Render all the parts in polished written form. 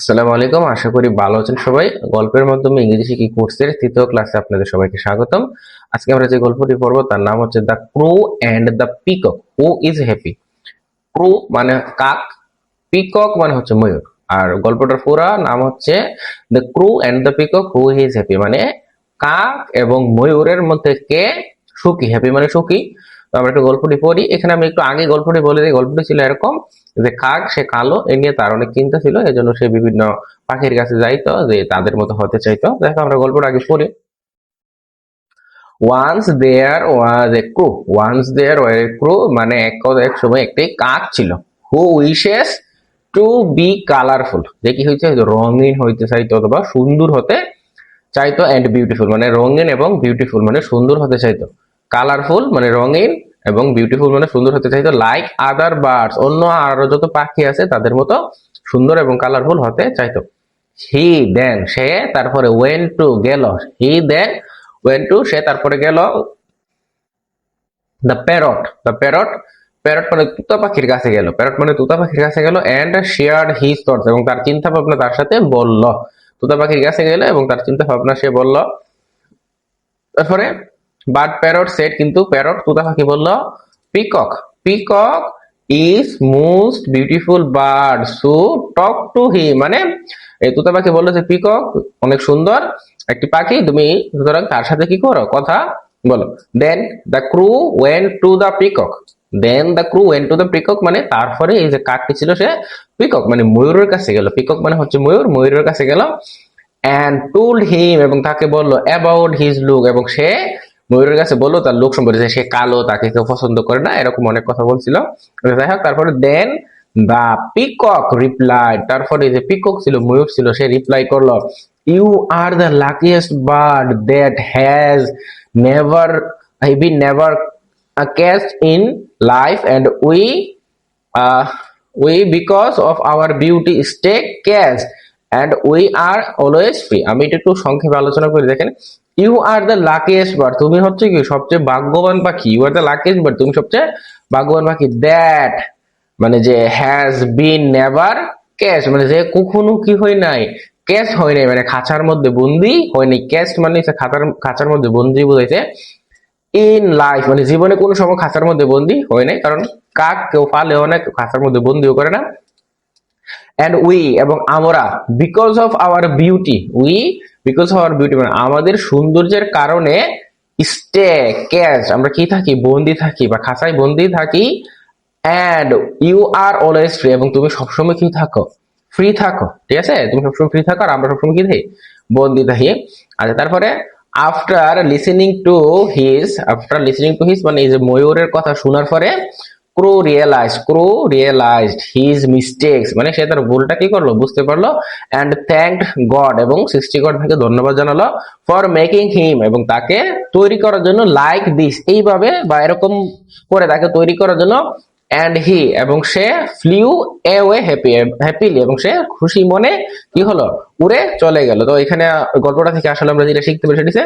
আসসালামু আলাইকুম, আশা করি ভালো আছেন সবাই। গল্পের মাধ্যমে ইংরেজি শিখি কোর্সের তৃতীয় ক্লাসে আপনাদের সবাইকে স্বাগতম। আজকে আমরা যে গল্পটি পড়বো তার নাম হচ্ছে the crow and the peacock who is happy. Crow মানে কাক, পিকক মানে হচ্ছে ময়ূর। আর গল্পটার পুরা নাম হচ্ছে the crow and the peacock who is happy, মানে কাক এবং ময়ূরের মধ্যে কে সুখী। হ্যাপি মানে সুখী। তো আমরা একটু গল্পটি পড়ি। এখানে আমি একটু আগে গল্পটি বলে দিই। গল্পটি ছিল এরকম যে কাক সে কালো, এ নিয়ে তার অনেক চিন্তা ছিল, এজন্য সে বিভিন্ন পাখির কাছে যাইতো, যে তাদের মতো হতে চাইতো। দেখো আমরা গল্পটা আগে পড়ি। Once there was a crow. Once there was a crow মানে এক সময় একটি কাক ছিল। Who wishes to be colourful, যে কি হয়েছে রঙিন হইতে চাইতো অথবা সুন্দর হতে চাইতো, এন্ড বিউটিফুল মানে রঙিন এবং বিউটিফুল মানে সুন্দর হতে চাইতো। কালারফুল মানে রঙিন এবং বিউটিফুল মানে সুন্দর হতে চাইতো। লাইক আদার বার্ডস, অন্য আরো যত পাখি আছে তাদের মতো সুন্দর এবং কালারফুল হতে চাইতো। হি দেন সে তারপরে ওয়েন টু গেল। হি দেন ওয়েন টু সে তারপরে গেল the parrot. The parrot, parrot মানে তুতা পাখির কাছে গেল। প্যারট মানে তুতা পাখির কাছে গেল এন্ড শেয়ার্ড হিজ থটস, এবং তার চিন্তা ভাবনা তার সাথে বলল। তুতা পাখির কাছে গেল এবং তার চিন্তা ভাবনা সে বলল। তারপরে বাট প্যারট সেড, কিন্তু প্যারট তুতা পাখি বলল peacock, peacock is most beautiful bird so talk to him, মানে এই তুতা পাখি বললো যে পিকক অনেক সুন্দর একটি পাখি, তুমি সুতরাং তার সাথে কি করো, কথা বলো। Then the crow went to the peacock. Then the crow went to the peacock মানে তারপরে এই যে কাকটি ছিল সে পিকক মানে ময়ূরের কাছে গেল। পিকক মানে হচ্ছে ময়ূর, ময়ূরের কাছে গেল। and told him এবং তাকে বলল about his look, এবং সে ময়ূরের কাছে বললো তার লোক সম্পর্কে, সে কালো, তাকে কেউ পছন্দ করে না, এরকম অনেক কথা বলছিল। যাই হোক, তারপরে দেন দা পিকক রিপ্লাই, তারপরে যে পিকক ছিল ময়ূর ছিল সে রিপ্লাই করলো, you are the luckiest bird that has never been never cast in life, and we because of our beauty stay cast and we are always free. আমি এটা একটু সংক্ষেপে আলোচনা করি। দেখেন, you are the luckiest bird, তুমি হচ্ছে কি সবচেয়ে ভাগ্যবান পাখি। You are the luckiest bird, তুমি সবচেয়ে ভাগ্যবান পাখি। দ্যাট মানে যে হ্যাজ বিন নেভার ক্যাচ মানে যে কখনো কি হয় নাই, ক্যাচ হয় নাই মানে খাঁচার মধ্যে বন্দি হয় নাই। ক্যাচ মানে খাঁচার মধ্যে বন্দি বোঝাইছে। ইন লাইফ মানে জীবনে কোনো সময় খাঁচার মধ্যে বন্দি হয় নাই, কারণ কাক কেউ পালেও না, কেউ খাঁচার মধ্যে বন্দিও করে না। and we এবং আমরা because of our beauty, we because of our beauty মানে আমাদের সৌন্দর্যের কারণে stay caged আমরা কি থাকি, বন্দি থাকি বা খাঁচায় বন্দি থাকি। and you are always free এবং তুমি সবসময় কি থাকো, ফ্রি থাকো। ঠিক আছে, তুমি সবসময় ফ্রি থাকো আর আমরা সবসময় কি থাকি, বন্দি থাকি। আচ্ছা, তারপরে আফটার লিসেনিং টু হিজ মানে এই যে ময়ূরের কথা শোনার পরে ক্রো রিয়েলাইজড হিজ মিস্টেকস মানে সে তার ভুলটা কি করলো, বুঝতে পারলো। এন্ড থ্যাঙ্কড গড এবং সৃষ্টিকর্তা তাকে ধন্যবাদ জানালো ফর মেকিং হিম এবং তাকে তৈরি করার জন্য, লাইক দিস এইভাবে বা এরকম করে তাকে তৈরি করার জন্য। এন্ড হি এবং সে ফ্লিউ অ্যাওয়ে হ্যাপিলি এবং সে খুশি মনে কি হলো, উড়ে চলে গেল। তো এখানে গল্পটা থেকে আসলে আমরা যেটা শিখতে পারি সেটা হচ্ছে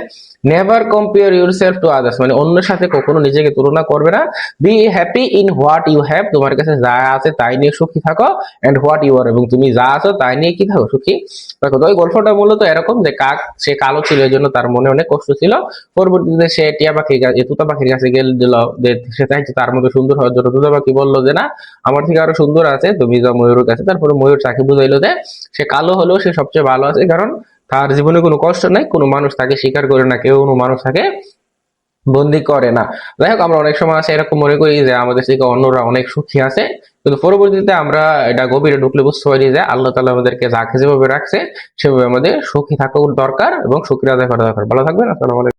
never compare yourself to others মানে অন্যের সাথে কখনো নিজেকে তুলনা করবে না। Be happy in what you have, তোমার কাছে যা আছে তাই নিয়ে সুখী থাকো। এন্ড হোয়াট ইউ আর এবং তুমি যা আছো তাই নিয়ে কি থাকো, সুখী দেখো। তো এই গল্পটা মূলত এরকম যে কাক সে কালো ছিল, এই জন্য তার মনে অনেক কষ্ট ছিল। পরবর্তীতে সে টিয়া পাখি তুতা পাখির কাছে গেল, সে চাইছে তার মতো সুন্দর হওয়ার জন্য। তুতা পাখি বললো যে না, আমার থেকে আরো সুন্দর আছে, তুমি যাও ময়ূরের কাছে। তারপরে ময়ূর তাকে বুঝাইলো যে সে কালো হলেও সে সবচেয়ে ভালো আছে, কারণ তার জীবনে কোনো কষ্ট নাই, কোনো মানুষ তাকে স্বীকার করে না, কেউ কোনো মানুষ তাকে বন্দি করে না। যাই হোক, আমরা অনেক সময় আছে এরকম মনে করি যে আমাদের থেকে অন্যরা অনেক সুখী আছে, কিন্তু পরবর্তীতে আমরা এটা গভীরে ঢুকলে বুঝতে পারি যে আল্লাহ তাআলা আমাদেরকে যাকে যেভাবে রাখছে সেভাবে আমাদের সুখী থাকা দরকার এবং শুকরিয়া আদায় করা দরকার। ভালো থাকবেন। আসসালামু আলাইকুম।